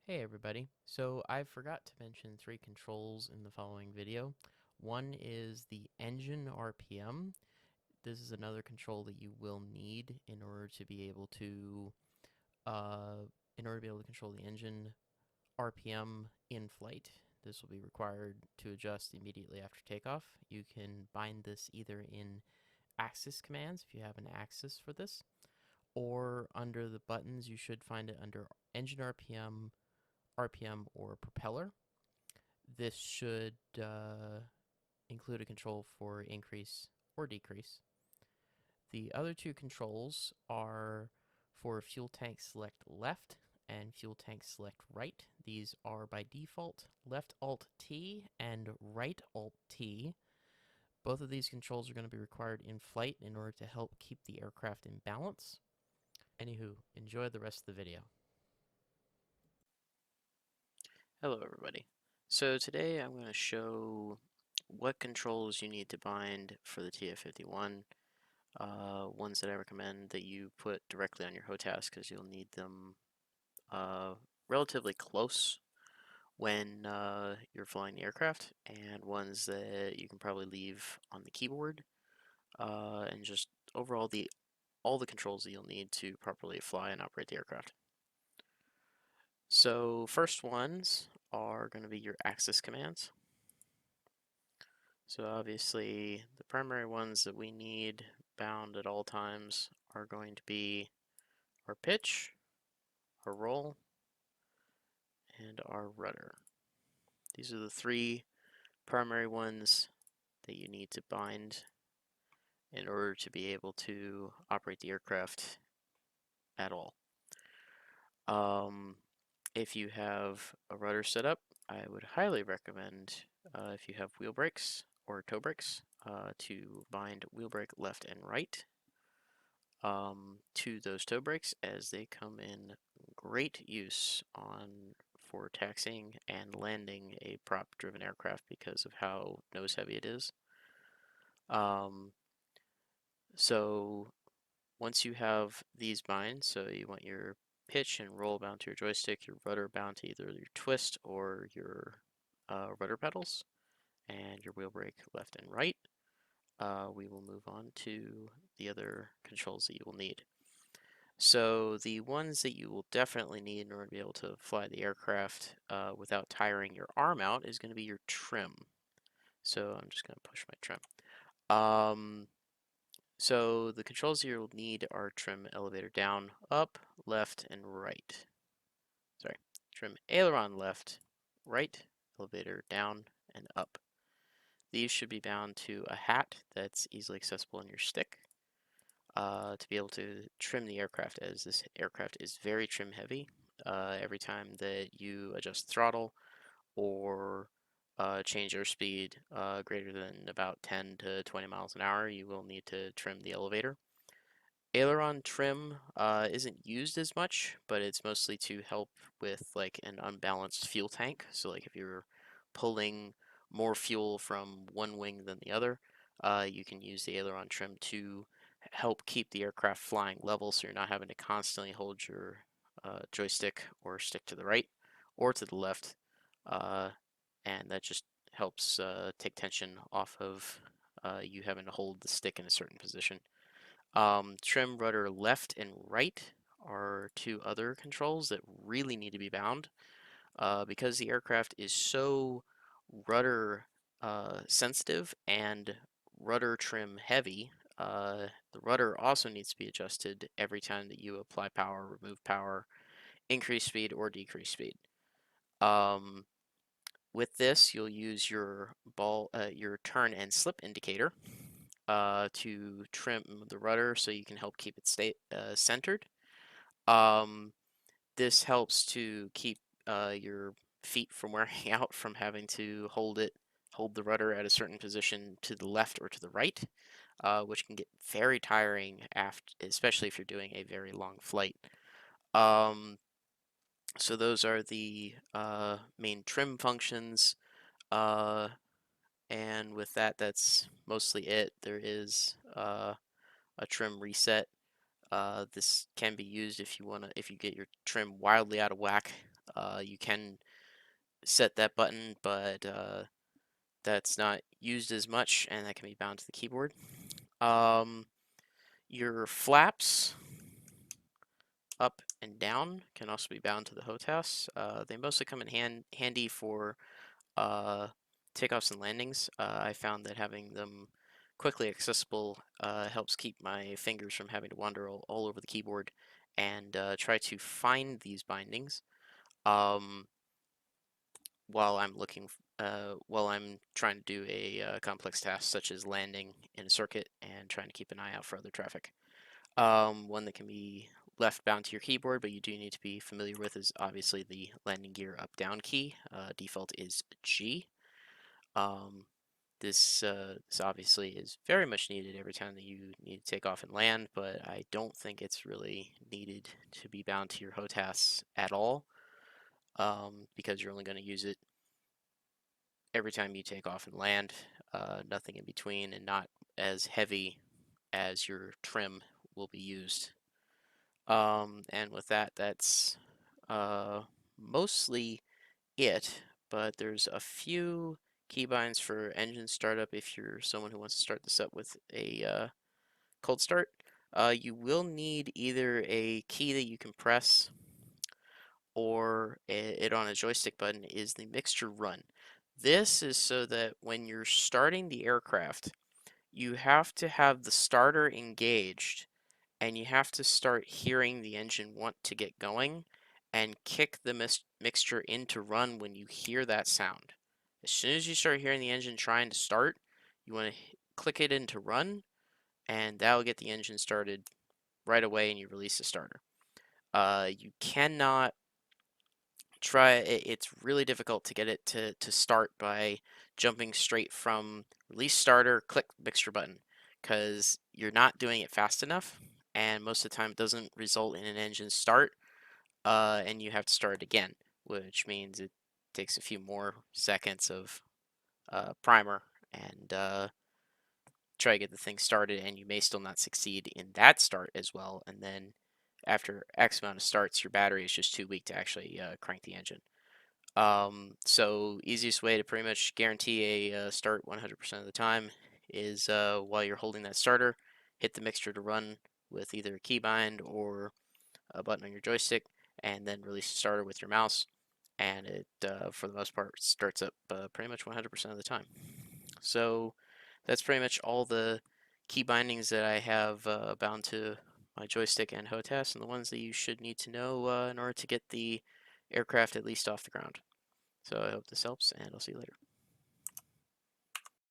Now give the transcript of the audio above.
Hey everybody. So I forgot to mention three controls in the following video. One is the engine RPM. This is another control that you will need in order to be able to control the engine RPM in flight. This will be required to adjust immediately after takeoff. You can bind this either in axis commands if you have an axis for this, or under the buttons you should find it under engine RPM or propeller. This should include a control for increase or decrease. The other two controls are for fuel tank select left and fuel tank select right. These are by default left Alt T and right Alt T. Both of these controls are going to be required in flight in order to help keep the aircraft in balance. Anywho, enjoy the rest of the video. Hello everybody. So today I'm going to show what controls you need to bind for the TF51, ones that I recommend that you put directly on your HOTAS because you'll need them relatively close when you're flying the aircraft, and ones that you can probably leave on the keyboard, and just overall all the controls that you'll need to properly fly and operate the aircraft. So first ones are going to be your axis commands. So obviously the primary ones that we need bound at all times are going to be our pitch, our roll, and our rudder. These are the three primary ones that you need to bind in order to be able to operate the aircraft at all. Um, if you have a rudder set up, I would highly recommend, if you have wheel brakes or toe brakes, to bind wheel brake left and right to those toe brakes, as they come in great use for taxiing and landing a prop-driven aircraft because of how nose heavy it is. Um, so once you have these bind, so you want your pitch and roll bound to your joystick, your rudder bound to either your twist or your rudder pedals, and your wheel brake left and right, we will move on to the other controls that you will need. So the ones that you will definitely need in order to be able to fly the aircraft without tiring your arm out is going to be your trim. So I'm just going to push my trim. Um, so the controls you'll need are trim elevator down, up, left, and right. Sorry, trim aileron left, right, elevator down, and up. These should be bound to a hat that's easily accessible in your stick. To be able to trim the aircraft, as this aircraft is very trim heavy. Every time that you adjust throttle or change airspeed greater than about 10 to 20 miles an hour, you will need to trim the elevator. Aileron trim isn't used as much, but it's mostly to help with like an unbalanced fuel tank. So like if you're pulling more fuel from one wing than the other, you can use the aileron trim to help keep the aircraft flying level, so you're not having to constantly hold your joystick or stick to the right or to the left, uh, and that just helps take tension off of you having to hold the stick in a certain position. Trim rudder left and right are two other controls that really need to be bound, because the aircraft is so rudder sensitive and rudder trim heavy. The rudder also needs to be adjusted every time that you apply power, remove power, increase speed, or decrease speed. Um, with this, you'll use your turn and slip indicator to trim the rudder so you can help keep it centered. Um, this helps to keep your feet from wearing out from having to hold the rudder at a certain position to the left or to the right, which can get very tiring especially if you're doing a very long flight. Um, so those are the main trim functions. Uh, and with that, that's mostly it. There is a trim reset. This can be used if you get your trim wildly out of whack. You can set that button, but that's not used as much, and that can be bound to the keyboard. Your flaps up and down can also be bound to the HOTAS. They mostly come in handy for takeoffs and landings. I found that having them quickly accessible helps keep my fingers from having to wander all over the keyboard and try to find these bindings um, while I'm trying to do a complex task such as landing in a circuit and trying to keep an eye out for other traffic. One that can be left bound to your keyboard, but you do need to be familiar with is obviously the landing gear up-down key. Default is G. This obviously is very much needed every time that you need to take off and land, but I don't think it's really needed to be bound to your HOTAS at all, because you're only going to use it every time you take off and land, nothing in between, and not as heavy as your trim will be used. And with that, that's mostly it, but there's a few keybinds for engine startup if you're someone who wants to start this up with a cold start. You will need either a key that you can press or it on a joystick button is the mixture run. This is so that when you're starting the aircraft, you have to have the starter engaged and you have to start hearing the engine want to get going and kick the mixture into run when you hear that sound. As soon as you start hearing the engine trying to start, you want to click it into run, and that'll get the engine started right away and you release the starter. You cannot it's really difficult to get it to start by jumping straight from release starter, click mixture button, because you're not doing it fast enough, and most of the time it doesn't result in an engine start, and you have to start it again, which means it takes a few more seconds of primer and try to get the thing started, and you may still not succeed in that start as well, and then after X amount of starts, your battery is just too weak to actually crank the engine. So easiest way to pretty much guarantee a start 100% of the time is while you're holding that starter, hit the mixture to run with either a keybind or a button on your joystick, and then release the starter with your mouse, and it, for the most part, starts up pretty much 100% of the time. So that's pretty much all the key bindings that I have bound to my joystick and HOTAS, and the ones that you should need to know in order to get the aircraft at least off the ground. So I hope this helps, and I'll see you later.